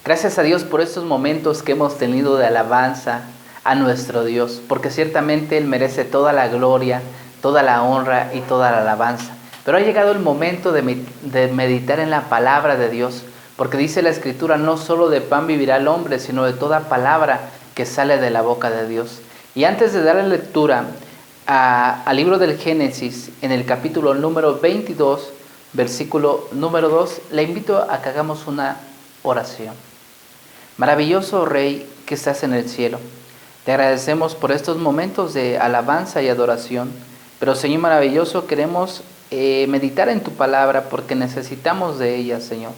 Gracias a Dios por estos momentos que hemos tenido de alabanza a nuestro Dios, porque ciertamente Él merece toda la gloria, toda la honra y toda la alabanza. Pero ha llegado el momento de meditar en la palabra de Dios, porque dice la Escritura, no solo de pan vivirá el hombre, sino de toda palabra que sale de la boca de Dios. Y antes de darle lectura al libro del Génesis, en el capítulo número 22, versículo número 2, le invito a que hagamos una oración. Maravilloso Rey que estás en el cielo, te agradecemos por estos momentos de alabanza y adoración, pero Señor maravilloso, queremos meditar en tu palabra porque necesitamos de ella, Señor.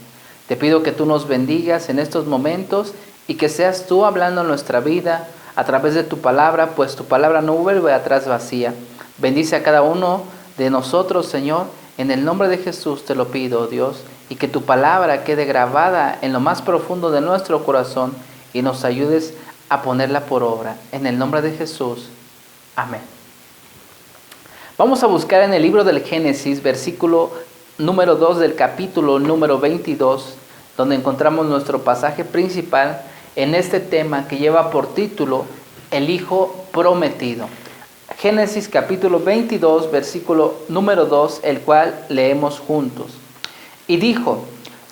Te pido que tú nos bendigas en estos momentos y que seas tú hablando en nuestra vida a través de tu palabra, pues tu palabra no vuelve atrás vacía. Bendice a cada uno de nosotros, Señor, en el nombre de Jesús te lo pido, Dios, y que tu palabra quede grabada en lo más profundo de nuestro corazón y nos ayudes a ponerla por obra. En el nombre de Jesús. Amén. Vamos a buscar en el libro del Génesis, versículo número 2 del capítulo número 22, donde encontramos nuestro pasaje principal en este tema que lleva por título El Hijo Prometido. Génesis capítulo 22, versículo número 2, el cual leemos juntos. Y dijo,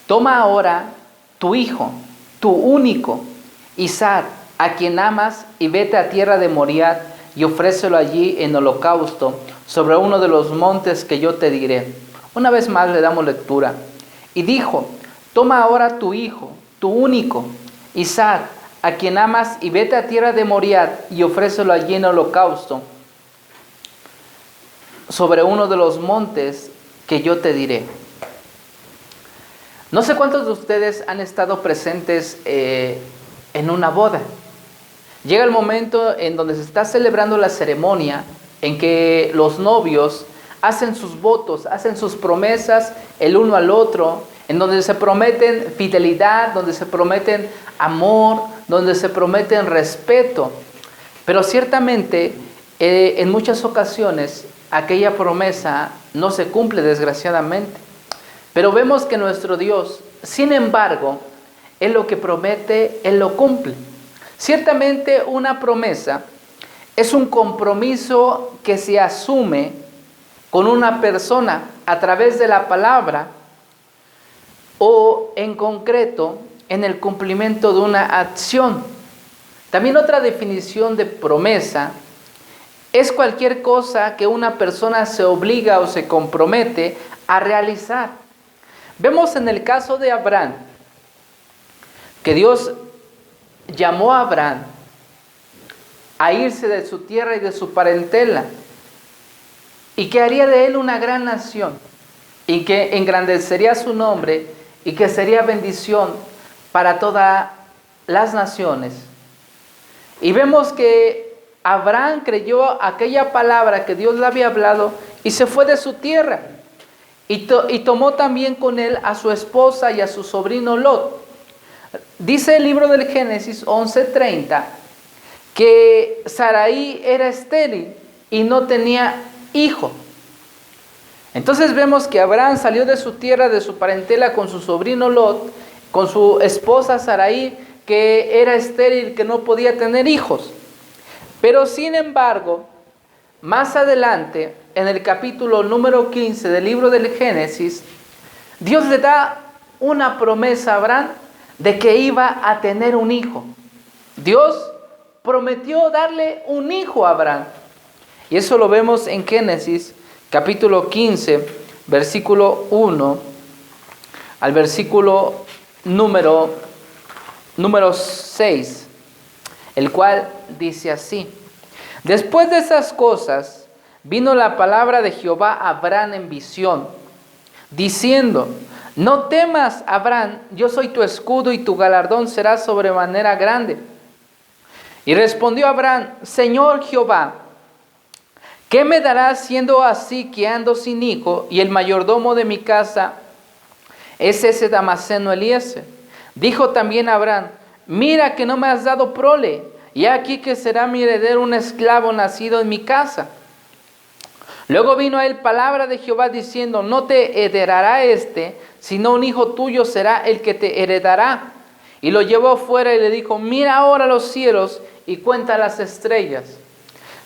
toma ahora tu hijo, tu único, Isaac, a quien amas, y vete a tierra de Moriah, y ofrécelo allí en holocausto, sobre uno de los montes que yo te diré. Una vez más le damos lectura. Y dijo, toma ahora tu hijo, tu único, Isaac, a quien amas, y vete a tierra de Moriah, y ofrécelo allí en holocausto, sobre uno de los montes que yo te diré. No sé cuántos de ustedes han estado presentes en una boda. Llega el momento en donde se está celebrando la ceremonia en que los novios hacen sus votos, hacen sus promesas el uno al otro, en donde se prometen fidelidad, donde se prometen amor, donde se prometen respeto. Pero ciertamente en muchas ocasiones aquella promesa no se cumple, desgraciadamente. Pero vemos que nuestro Dios, sin embargo, Él lo que promete, Él lo cumple. Ciertamente una promesa es un compromiso que se asume con una persona a través de la palabra o en concreto en el cumplimiento de una acción. También otra definición de promesa es cualquier cosa que una persona se obliga o se compromete a realizar. Vemos en el caso de Abraham que Dios llamó a Abraham a irse de su tierra y de su parentela y que haría de él una gran nación y que engrandecería su nombre y que sería bendición para todas las naciones. Y vemos que Abraham creyó aquella palabra que Dios le había hablado y se fue de su tierra. Y tomó también con él a su esposa y a su sobrino Lot. Dice el libro del Génesis 11:30 que Sarai era estéril y no tenía hijo. Entonces vemos que Abraham salió de su tierra, de su parentela, con su sobrino Lot, con su esposa Sarai, que era estéril, que no podía tener hijos. Pero sin embargo, más adelante, en el capítulo número 15 del libro del Génesis, Dios le da una promesa a Abraham de que iba a tener un hijo. Dios prometió darle un hijo a Abraham. Y eso lo vemos en Génesis capítulo 15, versículo 1 al versículo número 6, el cual dice así. Después de esas cosas, vino la palabra de Jehová a Abraham en visión, diciendo, no temas, Abraham, yo soy tu escudo y tu galardón será sobremanera grande. Y respondió Abraham, Señor Jehová, ¿qué me darás siendo así que ando sin hijo y el mayordomo de mi casa es ese Damaseno Eliezer? Dijo también Abraham, mira que no me has dado prole, y aquí que será mi heredero un esclavo nacido en mi casa. Luego vino a él palabra de Jehová diciendo, no te heredará sino un hijo tuyo será el que te heredará. y lo llevó fuera y le dijo: mira ahora los cielos y cuenta las estrellas,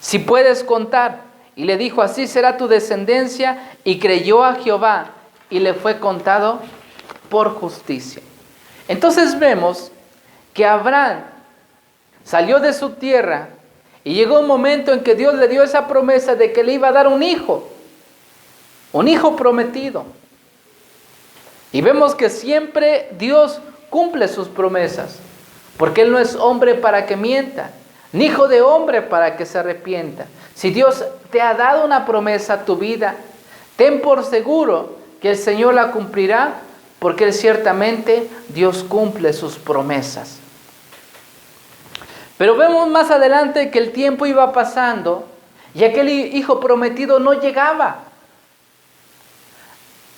si puedes contar. Y le dijo: así será tu descendencia. Y creyó a Jehová y le fue contado por justicia. Entonces vemos que Abraham salió de su tierra y llegó un momento en que Dios le dio esa promesa de que le iba a dar un hijo prometido. Y vemos que siempre Dios cumple sus promesas, porque Él no es hombre para que mienta, ni hijo de hombre para que se arrepienta. Si Dios te ha dado una promesa a tu vida, ten por seguro que el Señor la cumplirá, porque Él ciertamente, Dios cumple sus promesas. Pero vemos más adelante que el tiempo iba pasando y aquel hijo prometido no llegaba.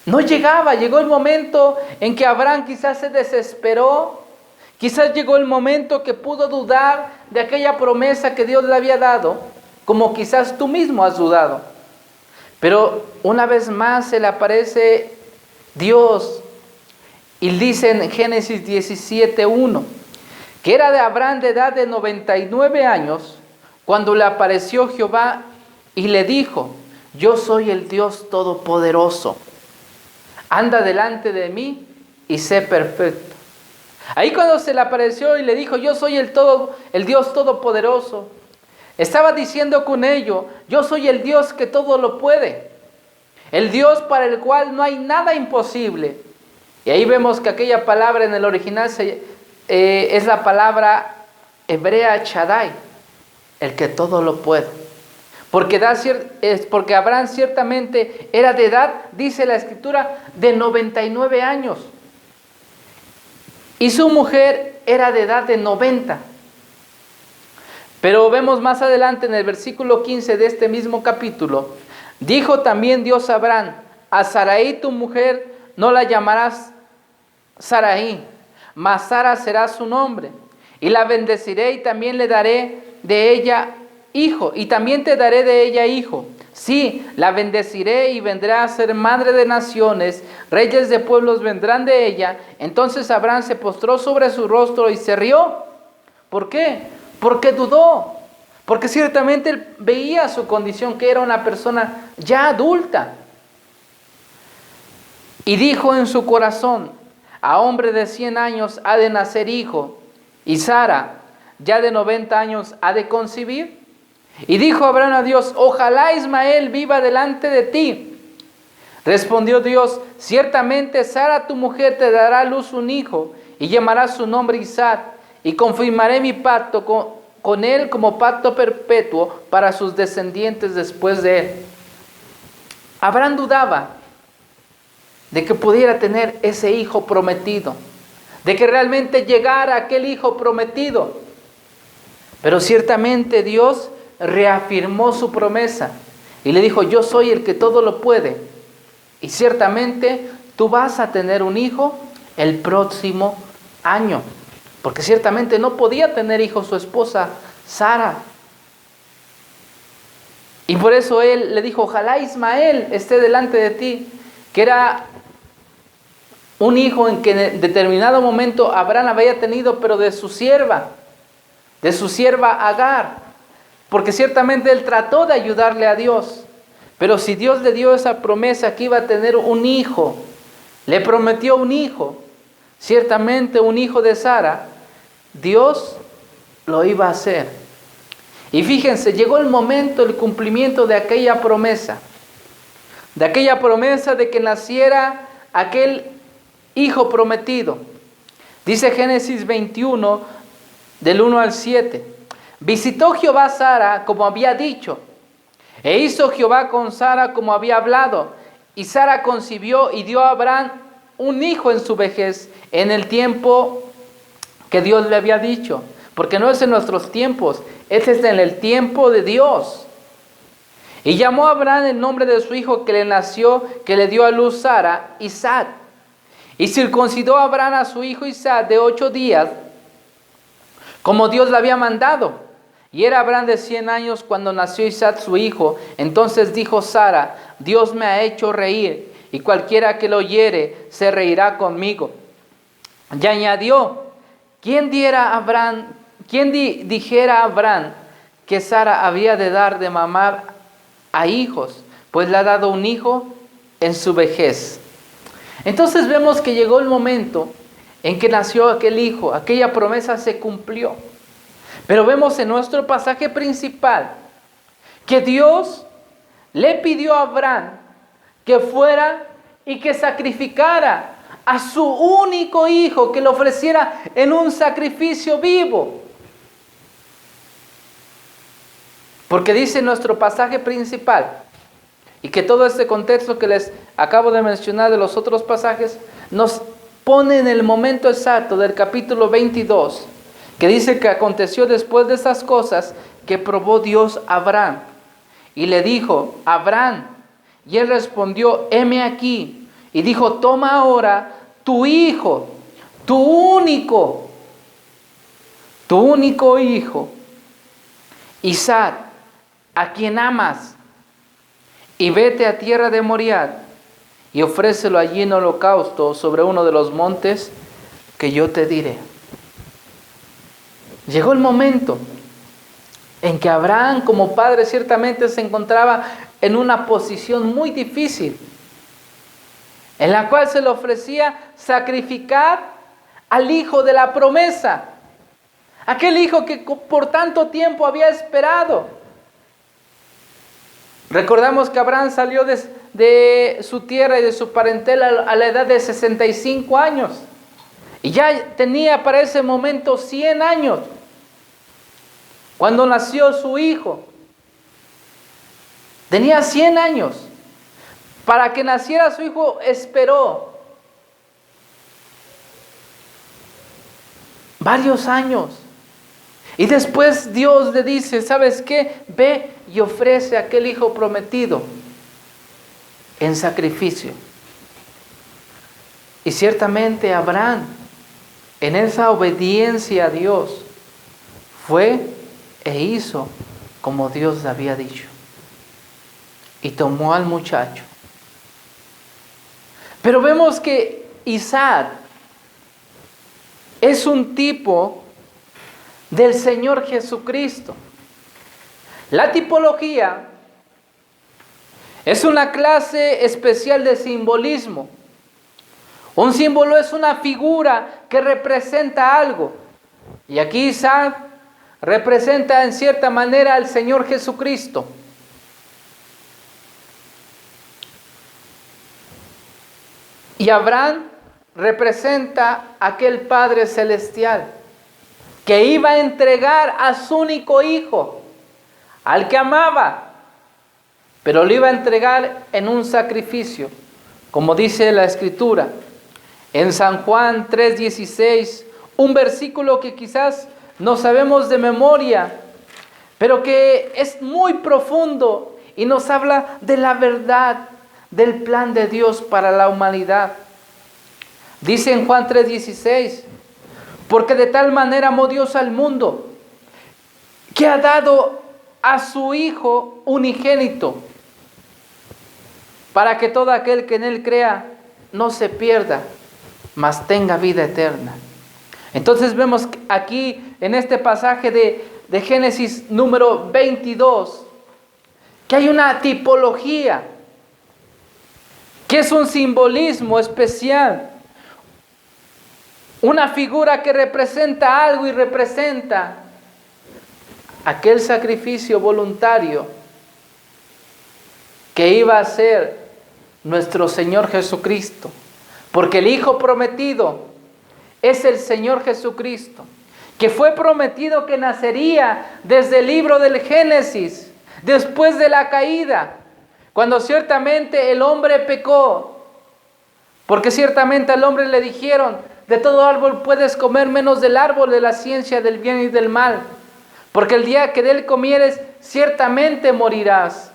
No llegaba. Llegó el momento en que Abraham quizás se desesperó. Quizás llegó el momento que pudo dudar de aquella promesa que Dios le había dado, como quizás tú mismo has dudado. Pero una vez más se le aparece Dios y dice en Génesis 17:1 que era de Abraham de edad de 99 años cuando le apareció Jehová y le dijo: yo soy el Dios Todopoderoso, anda delante de mí y sé perfecto. Ahí cuando se le apareció y le dijo: yo soy el Dios Todopoderoso, estaba diciendo con ello: yo soy el Dios que todo lo puede, el Dios para el cual no hay nada imposible. Y ahí vemos que aquella palabra en el original es la palabra hebrea Shaddai, el que todo lo puede. Porque Abraham ciertamente era de edad, dice la Escritura, de 99 años. Y su mujer era de edad de 90. Pero vemos más adelante en el versículo 15 de este mismo capítulo: dijo también Dios a Abraham: a Sarai tu mujer no la llamarás Sarai, mas Sara será su nombre, y la bendeciré y también le daré de ella hijo, y también te daré de ella hijo. Sí, la bendeciré y vendrá a ser madre de naciones, reyes de pueblos vendrán de ella. Entonces Abraham se postró sobre su rostro y se rió. ¿Por qué? Porque dudó, porque ciertamente él veía su condición, que era una persona ya adulta. Y dijo en su corazón: a hombre de 100 años ha de nacer hijo, y Sara, ya de 90 años, ha de concebir. Y dijo Abraham a Dios: ojalá Ismael viva delante de ti. Respondió Dios: ciertamente Sara tu mujer te dará a luz un hijo, y llamarás su nombre Isaac, y confirmaré mi pacto con él como pacto perpetuo para sus descendientes después de él. Abraham dudaba de que pudiera tener ese hijo prometido, de que realmente llegara aquel hijo prometido. Pero ciertamente Dios reafirmó su promesa y le dijo: yo soy el que todo lo puede, y ciertamente tú vas a tener un hijo el próximo año. Porque ciertamente no podía tener hijo su esposa Sara. Y por eso él le dijo: ojalá Ismael esté delante de ti, que era un hijo en que en determinado momento Abraham había tenido, pero de su sierva Agar, porque ciertamente él trató de ayudarle a Dios. Pero si Dios le dio esa promesa que iba a tener un hijo, le prometió un hijo, ciertamente un hijo de Sara, Dios lo iba a hacer. Y fíjense, llegó el momento, el cumplimiento de aquella promesa de que naciera aquel hijo prometido. Dice Génesis 21, del 1 al 7. Visitó Jehová a Sara como había dicho, e hizo Jehová con Sara como había hablado. Y Sara concibió y dio a Abraham un hijo en su vejez, en el tiempo que Dios le había dicho. Porque no es en nuestros tiempos, es en el tiempo de Dios. Y llamó a Abraham el nombre de su hijo que le nació, que le dio a luz Sara, Isaac. Y circuncidó a Abraham a su hijo Isaac de 8 días, como Dios le había mandado. Y era Abraham de 100 años cuando nació Isaac su hijo. Entonces dijo Sara: Dios me ha hecho reír, y cualquiera que lo oyere se reirá conmigo. Y añadió: ¿quién dijera a Abraham que Sara había de dar de mamar a hijos? Pues le ha dado un hijo en su vejez. Entonces vemos que llegó el momento en que nació aquel hijo, aquella promesa se cumplió. Pero vemos en nuestro pasaje principal que Dios le pidió a Abraham que fuera y que sacrificara a su único hijo, que lo ofreciera en un sacrificio vivo. Porque dice nuestro pasaje principal, y que todo este contexto que les acabo de mencionar de los otros pasajes, nos pone en el momento exacto del capítulo 22, que dice que aconteció después de estas cosas que probó Dios a Abraham. Y le dijo, Abraham, y él respondió, heme aquí. Y dijo, toma ahora tu hijo, tu único hijo, Isaac, a quien amas, y vete a tierra de Moriah, y ofrécelo allí en holocausto sobre uno de los montes que yo te diré. Llegó el momento en que Abraham como padre ciertamente se encontraba en una posición muy difícil, en la cual se le ofrecía sacrificar al hijo de la promesa, aquel hijo que por tanto tiempo había esperado. Recordamos que Abraham salió de su tierra y de su parentela a la edad de 65 años. Y ya tenía para ese momento 100 años. Cuando nació su hijo, tenía 100 años. Para que naciera su hijo esperó varios años. Y después Dios le dice, ¿sabes qué? Ve y ofrece a aquel hijo prometido en sacrificio. Y ciertamente Abraham, en esa obediencia a Dios, fue e hizo como Dios le había dicho. Y tomó al muchacho. Pero vemos que Isaac es un tipo del Señor Jesucristo. La tipología es una clase especial de simbolismo. Un símbolo es una figura que representa algo. Y aquí Isaac representa en cierta manera al Señor Jesucristo. Y Abraham representa a aquel Padre Celestial que iba a entregar a su único hijo, al que amaba, pero lo iba a entregar en un sacrificio, como dice la Escritura. En San Juan 3:16, un versículo que quizás no sabemos de memoria, pero que es muy profundo y nos habla de la verdad del plan de Dios para la humanidad. Dice en Juan 3:16, porque de tal manera amó Dios al mundo, que ha dado a su Hijo unigénito, para que todo aquel que en Él crea no se pierda, mas tenga vida eterna. Entonces vemos aquí en este pasaje de Génesis número 22, que hay una tipología, que es un simbolismo especial. Una figura que representa algo y representa aquel sacrificio voluntario que iba a ser nuestro Señor Jesucristo. Porque el Hijo prometido es el Señor Jesucristo, que fue prometido que nacería desde el libro del Génesis, después de la caída, cuando ciertamente el hombre pecó. Porque ciertamente al hombre le dijeron, de todo árbol puedes comer menos del árbol de la ciencia del bien y del mal, porque el día que de él comieres, ciertamente morirás.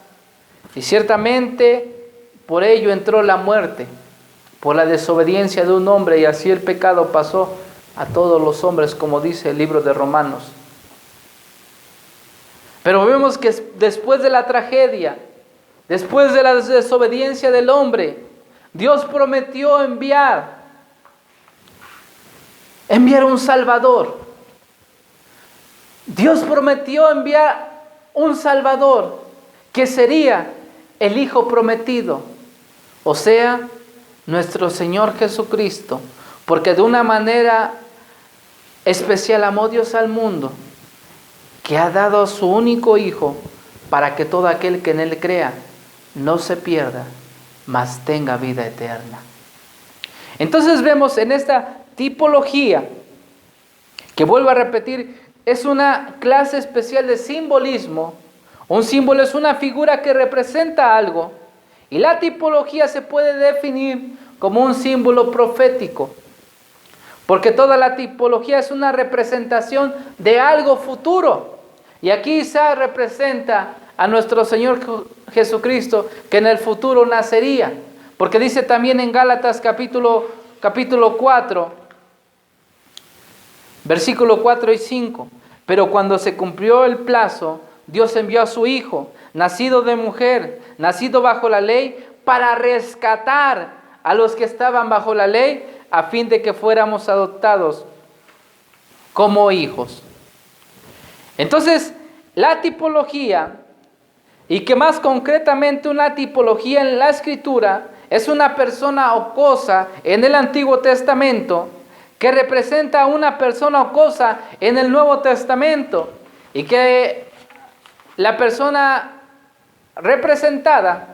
Y ciertamente por ello entró la muerte, por la desobediencia de un hombre, y así el pecado pasó a todos los hombres, como dice el libro de Romanos. Pero vemos que después de la tragedia, después de la desobediencia del hombre, Dios prometió enviar enviar un Salvador. Dios prometió enviar un Salvador que sería el Hijo prometido, o sea, nuestro Señor Jesucristo, porque de una manera especial amó Dios al mundo, que ha dado a su único Hijo, para que todo aquel que en Él crea no se pierda, mas tenga vida eterna. Entonces vemos en esta tipología, que vuelvo a repetir, es una clase especial de simbolismo. Un símbolo es una figura que representa algo, y la tipología se puede definir como un símbolo profético, porque toda la tipología es una representación de algo futuro. Y aquí Isaac representa a nuestro Señor Jesucristo, que en el futuro nacería, porque dice también en Gálatas capítulo 4, versículo 4 y 5, pero cuando se cumplió el plazo, Dios envió a su Hijo, nacido de mujer, nacido bajo la ley, para rescatar a los que estaban bajo la ley, a fin de que fuéramos adoptados como hijos. Entonces, la tipología, y que más concretamente una tipología en la Escritura, es una persona o cosa en el Antiguo Testamento que representa a una persona o cosa en el Nuevo Testamento, y que la persona representada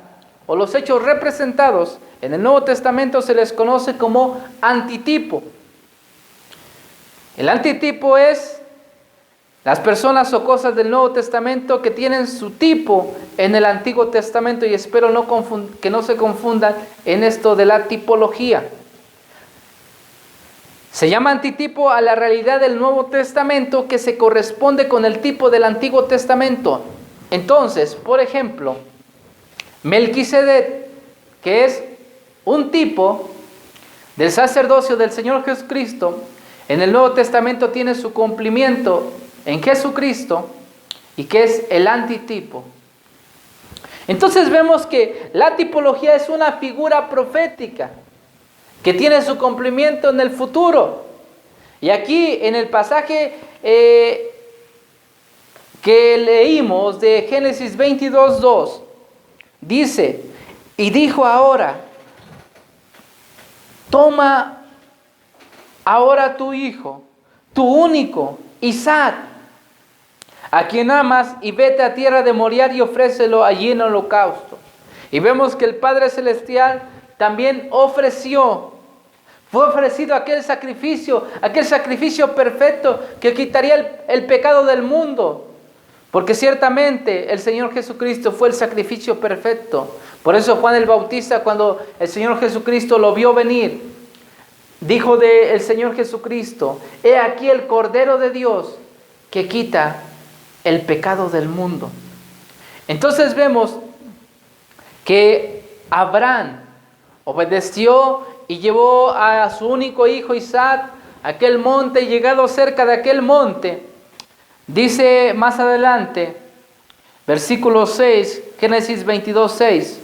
o los hechos representados en el Nuevo Testamento se les conoce como antitipo. El antitipo es las personas o cosas del Nuevo Testamento que tienen su tipo en el Antiguo Testamento, y espero que no se confundan en esto de la tipología. Se llama antitipo a la realidad del Nuevo Testamento que se corresponde con el tipo del Antiguo Testamento. Entonces, por ejemplo, Melquisedec, que es un tipo del sacerdocio del Señor Jesucristo, en el Nuevo Testamento tiene su cumplimiento en Jesucristo, y que es el antitipo. Entonces vemos que la tipología es una figura profética que tiene su cumplimiento en el futuro. Y aquí en el pasaje que leímos de Génesis 22:2, dice, y dijo ahora, toma ahora tu hijo, tu único, Isaac, a quien amas, y vete a tierra de Moriah y ofrécelo allí en holocausto. Y vemos que el Padre Celestial también fue ofrecido aquel sacrificio perfecto que quitaría el pecado del mundo. Porque ciertamente el Señor Jesucristo fue el sacrificio perfecto. Por eso Juan el Bautista, cuando el Señor Jesucristo lo vio venir, dijo del Señor Jesucristo, he aquí el Cordero de Dios que quita el pecado del mundo. Entonces vemos que Abraham obedeció y llevó a su único hijo Isaac a aquel monte, y llegado cerca de aquel monte, dice más adelante, versículo 6, Génesis 22:6,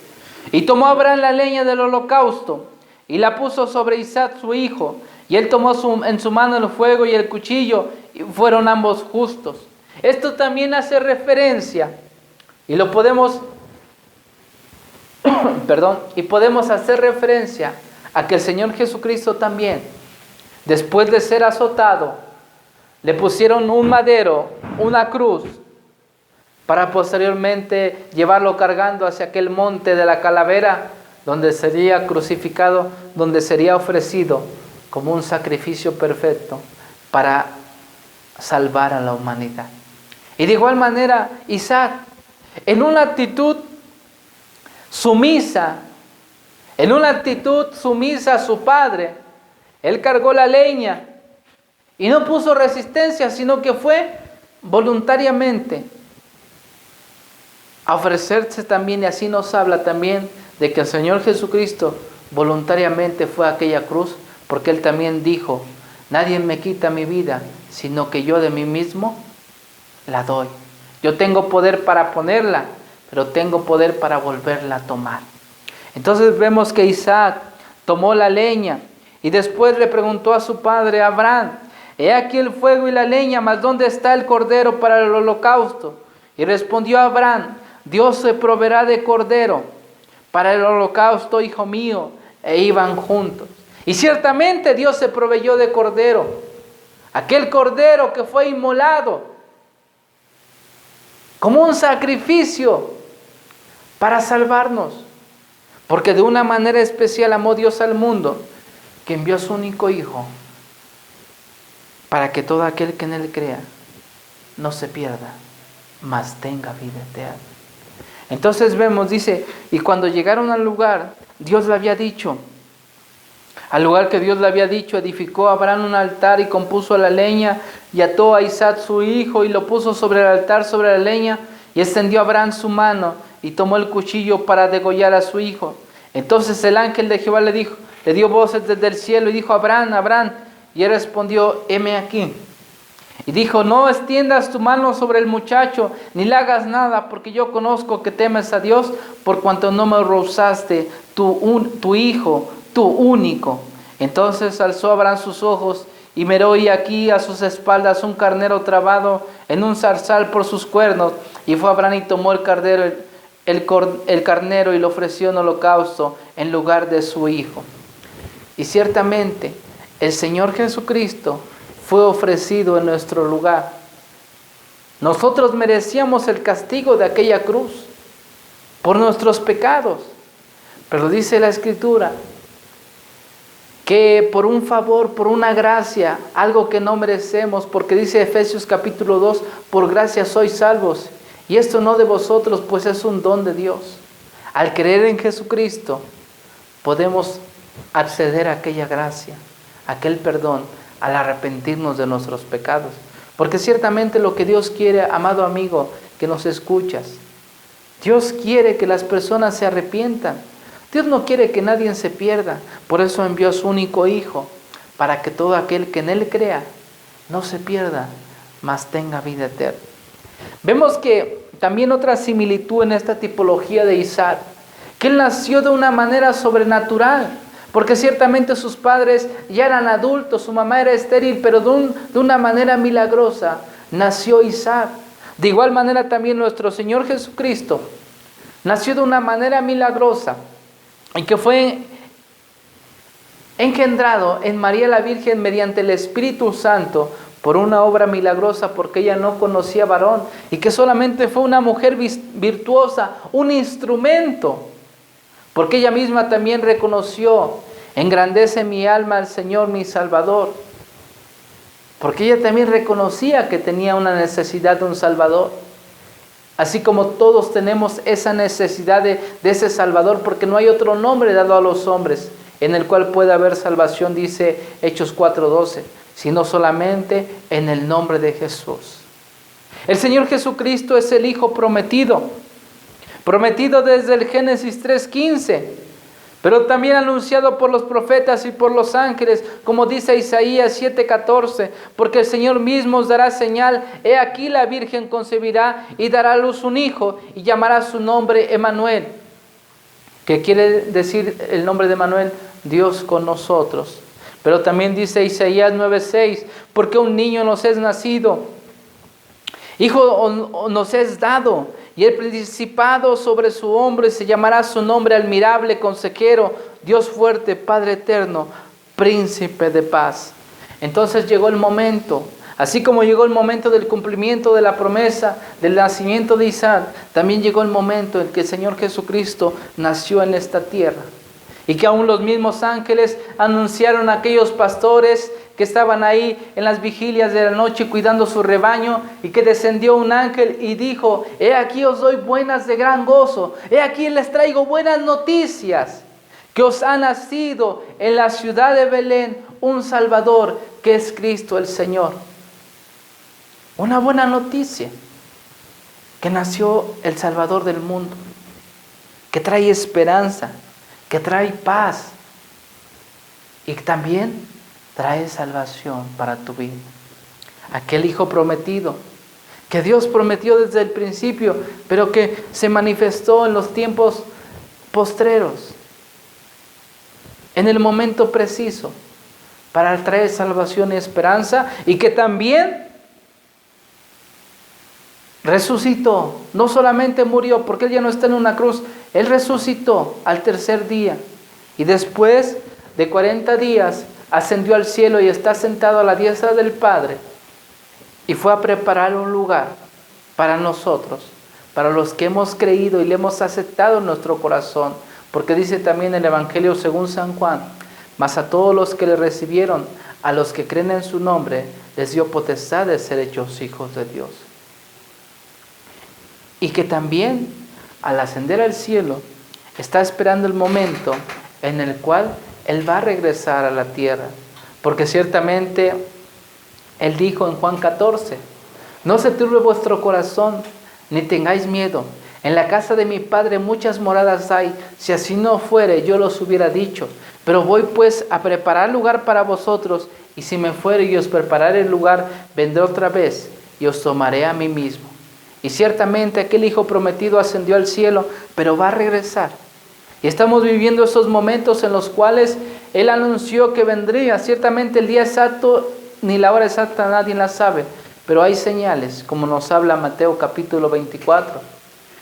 y tomó Abraham la leña del holocausto y la puso sobre Isaac su hijo, y él tomó en su mano el fuego y el cuchillo, y fueron ambos justos. Esto también hace referencia, y lo podemos hacer referencia a que el Señor Jesucristo también, después de ser azotado, le pusieron un madero, una cruz, para posteriormente llevarlo cargando hacia aquel monte de la calavera, donde sería crucificado, donde sería ofrecido como un sacrificio perfecto para salvar a la humanidad. Y de igual manera, Isaac, en una actitud sumisa a su padre, él cargó la leña y no puso resistencia, sino que fue voluntariamente a ofrecerse también. Y así nos habla también de que el Señor Jesucristo voluntariamente fue a aquella cruz, porque Él también dijo, nadie me quita mi vida, sino que yo de mí mismo la doy. Yo tengo poder para ponerla, pero tengo poder para volverla a tomar. Entonces vemos que Isaac tomó la leña y después le preguntó a su padre Abraham, he aquí el fuego y la leña, mas ¿dónde está el cordero para el holocausto? Y respondió Abraham, Dios se proveerá de cordero para el holocausto, hijo mío. E iban juntos. Y ciertamente Dios se proveyó de cordero. Aquel cordero que fue inmolado como un sacrificio para salvarnos. Porque de una manera especial amó Dios al mundo, que envió a su único Hijo, para que todo aquel que en Él crea no se pierda, mas tenga vida eterna. Entonces vemos, dice, y cuando llegaron al lugar, Dios le había dicho, al lugar que Dios le había dicho, edificó Abraham un altar y compuso la leña y ató a Isaac su hijo y lo puso sobre el altar, sobre la leña, y extendió Abraham su mano y tomó el cuchillo para degollar a su hijo. Entonces el ángel de Jehová le dio voces desde el cielo y dijo, Abraham, Abraham, y él respondió, heme aquí. Y dijo, no extiendas tu mano sobre el muchacho, ni le hagas nada, porque yo conozco que temes a Dios, por cuanto no me rehusaste tu hijo, tu único. Entonces alzó Abraham sus ojos y miró, y aquí a sus espaldas un carnero trabado en un zarzal por sus cuernos. Y fue Abraham y tomó el carnero y lo ofreció en holocausto en lugar de su hijo. Y ciertamente el Señor Jesucristo fue ofrecido en nuestro lugar. Nosotros merecíamos el castigo de aquella cruz por nuestros pecados. Pero dice la Escritura que por un favor, por una gracia, algo que no merecemos, porque dice Efesios capítulo 2, por gracia sois salvos, y esto no de vosotros, pues es un don de Dios. Al creer en Jesucristo, podemos acceder a aquella gracia, a aquel perdón, al arrepentirnos de nuestros pecados. Porque ciertamente lo que Dios quiere, amado amigo, que nos escuchas, Dios quiere que las personas se arrepientan. Dios no quiere que nadie se pierda. Por eso envió a su único Hijo, para que todo aquel que en Él crea no se pierda, mas tenga vida eterna. Vemos que también otra similitud en esta tipología de Isaac, que él nació de una manera sobrenatural, porque ciertamente sus padres ya eran adultos, su mamá era estéril, pero de una manera milagrosa nació Isaac. De igual manera también nuestro Señor Jesucristo nació de una manera milagrosa, y que fue engendrado en María la Virgen mediante el Espíritu Santo por una obra milagrosa, porque ella no conocía varón, y que solamente fue una mujer virtuosa, un instrumento, porque ella misma también reconoció, engrandece mi alma al Señor mi Salvador, porque ella también reconocía que tenía una necesidad de un Salvador. Así como todos tenemos esa necesidad de ese Salvador, porque no hay otro nombre dado a los hombres en el cual pueda haber salvación, dice Hechos 4:12, sino solamente en el nombre de Jesús. El Señor Jesucristo es el Hijo prometido desde el Génesis 3:15, pero también anunciado por los profetas y por los ángeles, como dice Isaías 7:14, porque el Señor mismo os dará señal, he aquí la Virgen concebirá y dará a luz un hijo y llamará su nombre Emmanuel. ¿Qué quiere decir el nombre de Emmanuel? Dios con nosotros. Pero también dice Isaías 9:6, porque un niño nos es nacido, hijo nos es dado, y el principado sobre su hombro, y se llamará su nombre admirable, consejero, Dios fuerte, Padre eterno, príncipe de paz. Entonces llegó el momento, así como llegó el momento del cumplimiento de la promesa del nacimiento de Isaac, también llegó el momento en que el Señor Jesucristo nació en esta tierra. Y que aún los mismos ángeles anunciaron a aquellos pastores que estaban ahí en las vigilias de la noche cuidando su rebaño, y que descendió un ángel y dijo, he aquí os doy buenas de gran gozo, he aquí les traigo buenas noticias, que os ha nacido en la ciudad de Belén un Salvador, que es Cristo el Señor. Una buena noticia, que nació el Salvador del mundo, que trae esperanza, que trae paz, y también trae salvación para tu vida. Aquel Hijo prometido, que Dios prometió desde el principio, pero que se manifestó en los tiempos postreros, en el momento preciso, para traer salvación y esperanza, y que también resucitó. No solamente murió, porque Él ya no está en una cruz, Él resucitó al tercer día, y después de 40 días ascendió al cielo y está sentado a la diestra del Padre, y fue a preparar un lugar para nosotros, para los que hemos creído y le hemos aceptado en nuestro corazón, porque dice también el Evangelio según San Juan: mas a todos los que le recibieron, a los que creen en su nombre, les dio potestad de ser hechos hijos de Dios. Y que también, al ascender al cielo, está esperando el momento en el cual Él va a regresar a la tierra. Porque ciertamente Él dijo en Juan 14: no se turbe vuestro corazón, ni tengáis miedo. En la casa de mi Padre muchas moradas hay. Si así no fuere, yo los hubiera dicho. Pero voy pues a preparar lugar para vosotros, y si me fuere y os prepararé el lugar, vendré otra vez y os tomaré a mí mismo. Y ciertamente aquel Hijo prometido ascendió al cielo, pero va a regresar. Y estamos viviendo esos momentos en los cuales Él anunció que vendría. Ciertamente el día exacto ni la hora exacta nadie la sabe, pero hay señales, como nos habla Mateo capítulo 24.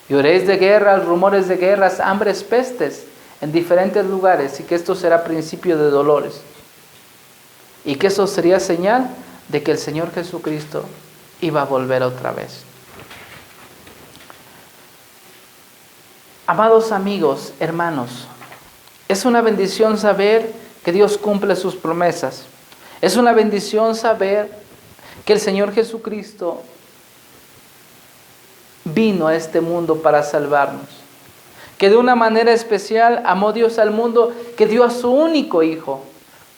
Y oiréis de guerras, rumores de guerras, hambres, pestes en diferentes lugares, y que esto será principio de dolores. Y que eso sería señal de que el Señor Jesucristo iba a volver otra vez. Amados amigos, hermanos, es una bendición saber que Dios cumple sus promesas. Es una bendición saber que el Señor Jesucristo vino a este mundo para salvarnos. Que de una manera especial amó Dios al mundo, que dio a su único Hijo,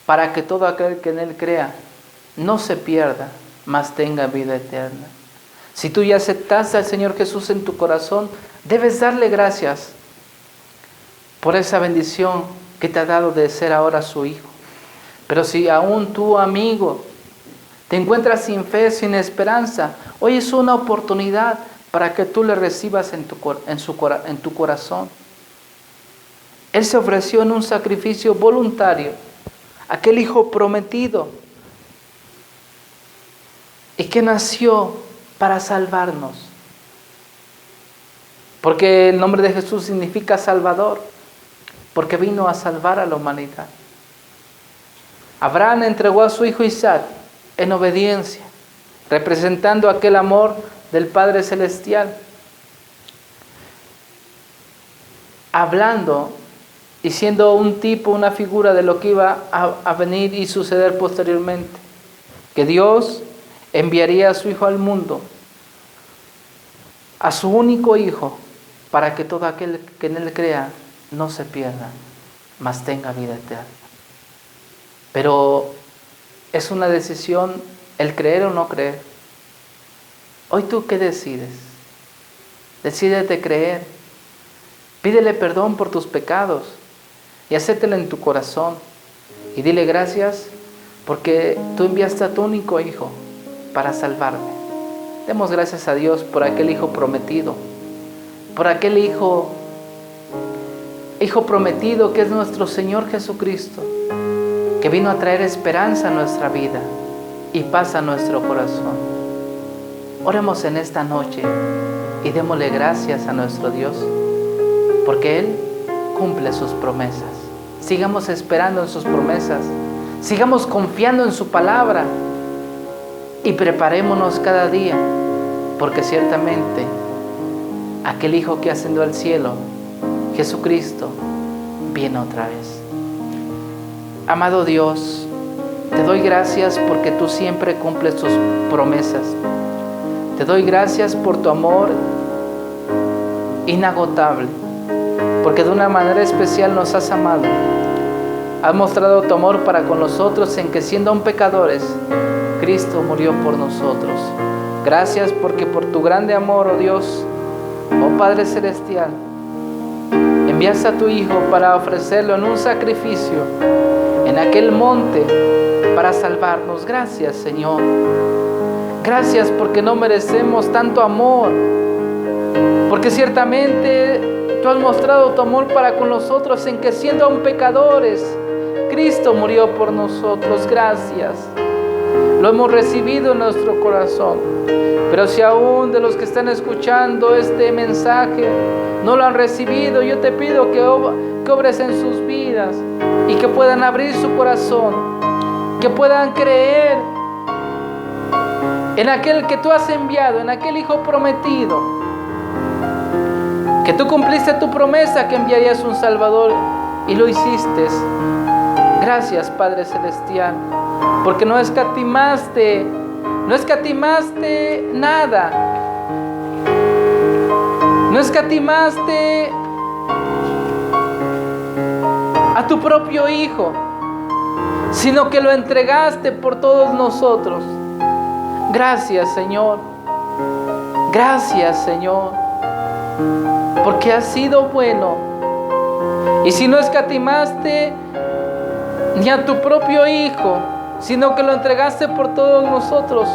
para que todo aquel que en Él crea no se pierda, mas tenga vida eterna. Si tú ya aceptaste al Señor Jesús en tu corazón, debes darle gracias por esa bendición que te ha dado de ser ahora su Hijo. Pero si aún tú, amigo, te encuentras sin fe, sin esperanza, hoy es una oportunidad para que tú le recibas en tu corazón. Él se ofreció en un sacrificio voluntario, aquel Hijo prometido, y que nació para salvarnos. Porque el nombre de Jesús significa Salvador, porque vino a salvar a la humanidad. Abraham entregó a su hijo Isaac en obediencia, representando aquel amor del Padre Celestial, hablando y siendo un tipo, una figura de lo que iba a venir y suceder posteriormente, que Dios enviaría a su Hijo al mundo, a su único Hijo, para que todo aquel que en Él crea no se pierda, mas tenga vida eterna. Pero es una decisión el creer o no creer. Hoy tú, ¿qué decides? Decídete creer. Pídele perdón por tus pecados y acéptelo en tu corazón. Y dile gracias porque tú enviaste a tu único Hijo para salvarme. Demos gracias a Dios por aquel Hijo prometido, por aquel Hijo prometido que es nuestro Señor Jesucristo, que vino a traer esperanza a nuestra vida y paz a nuestro corazón. Oremos en esta noche y démosle gracias a nuestro Dios, porque Él cumple sus promesas. Sigamos esperando en sus promesas, sigamos confiando en su palabra y preparémonos cada día, porque ciertamente aquel Hijo que ascendió al cielo, Jesucristo, viene otra vez. Amado Dios, te doy gracias porque tú siempre cumples tus promesas. Te doy gracias por tu amor inagotable, porque de una manera especial nos has amado. Has mostrado tu amor para con nosotros en que siendo aún pecadores, Cristo murió por nosotros. Gracias porque por tu grande amor, oh Dios, oh Padre Celestial, enviaste a tu Hijo para ofrecerlo en un sacrificio en aquel monte para salvarnos. Gracias, Señor. Gracias porque no merecemos tanto amor, porque ciertamente tú has mostrado tu amor para con nosotros en que siendo aún pecadores, Cristo murió por nosotros. Gracias. Lo hemos recibido en nuestro corazón. Pero si aún de los que están escuchando este mensaje no lo han recibido, yo te pido que obres en sus vidas y que puedan abrir su corazón, que puedan creer en aquel que tú has enviado, en aquel Hijo prometido, que tú cumpliste tu promesa que enviarías un Salvador y lo hiciste. Gracias, Padre Celestial, porque no escatimaste nada, no escatimaste a tu propio Hijo, sino que lo entregaste por todos nosotros. Gracias, Señor. Gracias, Señor, porque has sido bueno. Y si no escatimaste ni a tu propio Hijo, sino que lo entregaste por todos nosotros,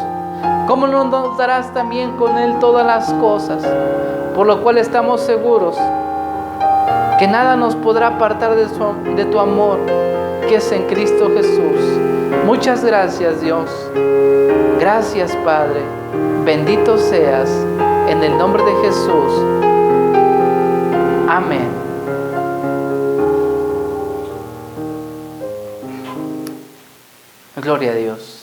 ¿cómo no nos darás también con Él todas las cosas? Por lo cual estamos seguros que nada nos podrá apartar de tu amor, que es en Cristo Jesús. Muchas gracias, Dios. Gracias, Padre. Bendito seas, en el nombre de Jesús. Amén. Gloria a Dios.